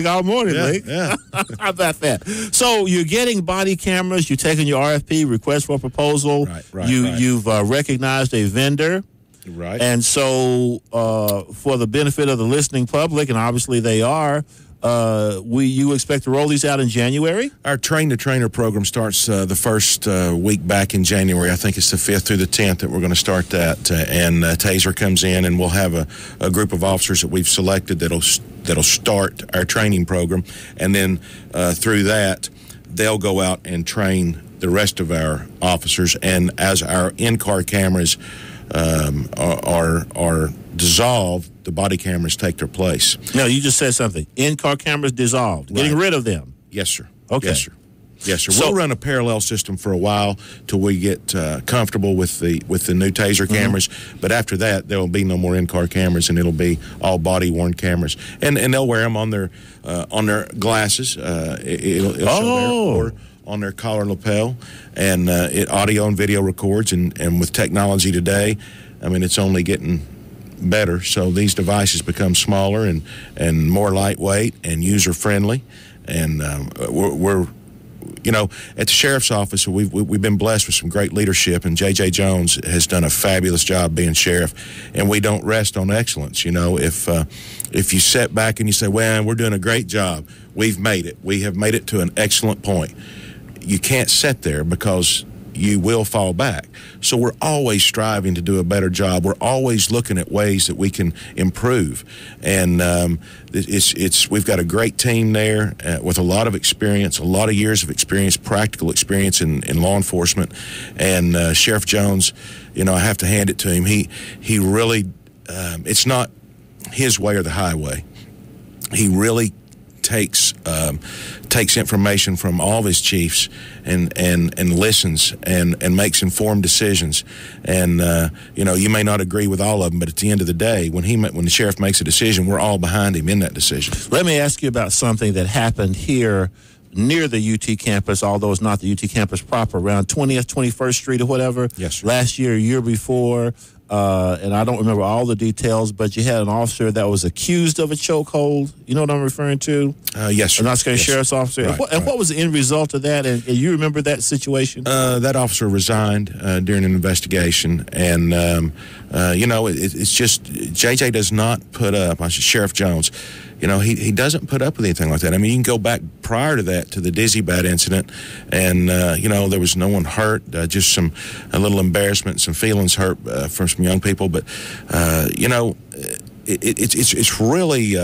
all morning, Lee. Yeah. How about that? So you're getting body cameras. You're taking your RFP, request for proposal. Right. You've recognized a vendor. Right. And so for the benefit of the listening public, and obviously they are, you expect to roll these out in January? Our train-the-trainer program starts the first week back in January. I think it's the 5th through the 10th that we're going to start that. And TASER comes in, and we'll have a group of officers that we've selected that'll start our training program. And then through that, they'll go out and train the rest of our officers. And as our in-car cameras are dissolved, the body cameras take their place. No, you just said something. In-car cameras dissolved. Right. Getting rid of them. Yes, sir. Okay. Yes, sir. We'll run a parallel system for a while till we get comfortable with the new TASER cameras. But after that, there will be no more in-car cameras, and it'll be all body-worn cameras. And they'll wear them on their glasses. It'll show there, or on their collar lapel, and it audio and video records. And with technology today, I mean, it's only getting better. So these devices become smaller and more lightweight and user-friendly. And we're at the sheriff's office, we've been blessed with some great leadership, and J.J. Jones has done a fabulous job being sheriff, and we don't rest on excellence. If you sit back and you say, well, we're doing a great job, we've made it. We have made it to an excellent point. You can't sit there because you will fall back. So we're always striving to do a better job. We're always looking at ways that we can improve. And we've got a great team there with a lot of experience, a lot of years of experience, practical experience in law enforcement. And Sheriff Jones, I have to hand it to him. He really, it's not his way or the highway. He really takes information from all of his chiefs and listens and makes informed decisions. And you may not agree with all of them, but at the end of the day, when the sheriff makes a decision, we're all behind him in that decision. Let me ask you about something that happened here near the UT campus, although it's not the UT campus proper, around 20th, 21st Street or whatever. Yes, sir. Last year before. And I don't remember all the details, but you had an officer that was accused of a chokehold. You know what I'm referring to? Yes, sir. An Knox County Sheriff's officer. Right, what was the end result of that? And you remember that situation? That officer resigned during an investigation. And, it's just J.J. does not put up, Sheriff Jones, he doesn't put up with anything like that. I mean, you can go back prior to that, to the Dizzy Bat incident, and, there was no one hurt, just a little embarrassment, some feelings hurt from some young people. But, it's really,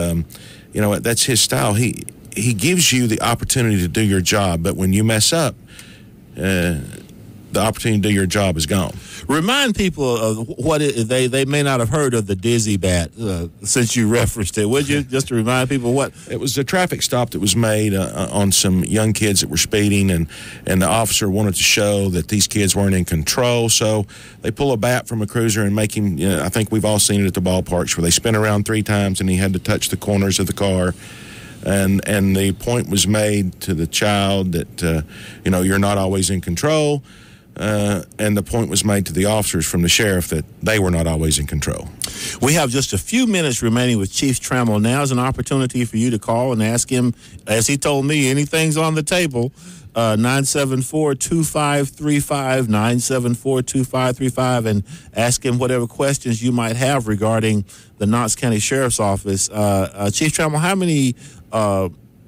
that's his style. He gives you the opportunity to do your job, but when you mess up, the opportunity to do your job is gone. Remind people of what they may not have heard of the Dizzy Bat since you referenced it. Would you, just to remind people what? It was a traffic stop that was made on some young kids that were speeding, and the officer wanted to show that these kids weren't in control. So they pull a bat from a cruiser and make him, I think we've all seen it at the ballparks, where they spin around 3 times and he had to touch the corners of the car. And the point was made to the child that, you're not always in control. And the point was made to the officers from the sheriff that they were not always in control. We have just a few minutes remaining with Chief Tramel. Now is an opportunity for you to call and ask him, as he told me, anything's on the table. 974-2535, 974-2535, and ask him whatever questions you might have regarding the Knox County Sheriff's Office. Chief Tramel, how many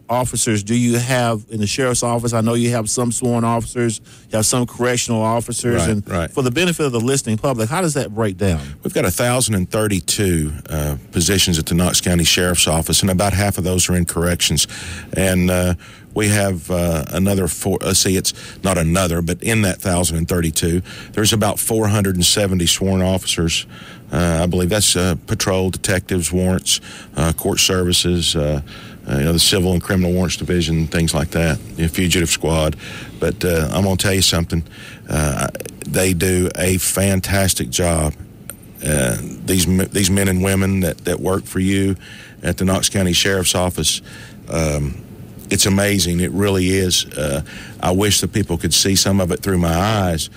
officers do you have in the sheriff's office? I know you have some sworn officers, you have some correctional officers, right. For the benefit of the listening public, how does that break down? We've got 1,032 positions at the Knox County Sheriff's Office, and about half of those are in corrections. And we have another four. It's not another, but in that 1,032, there's about 470 sworn officers. I believe that's patrol, detectives, warrants, court services, the civil and criminal warrants division, things like that, fugitive squad. But I'm going to tell you something. They do a fantastic job. These men and women that work for you at the Knox County Sheriff's Office, it's amazing. It really is. I wish that people could see some of it through my eyes,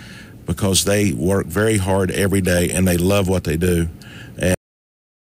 because they work very hard every day and they love what they do.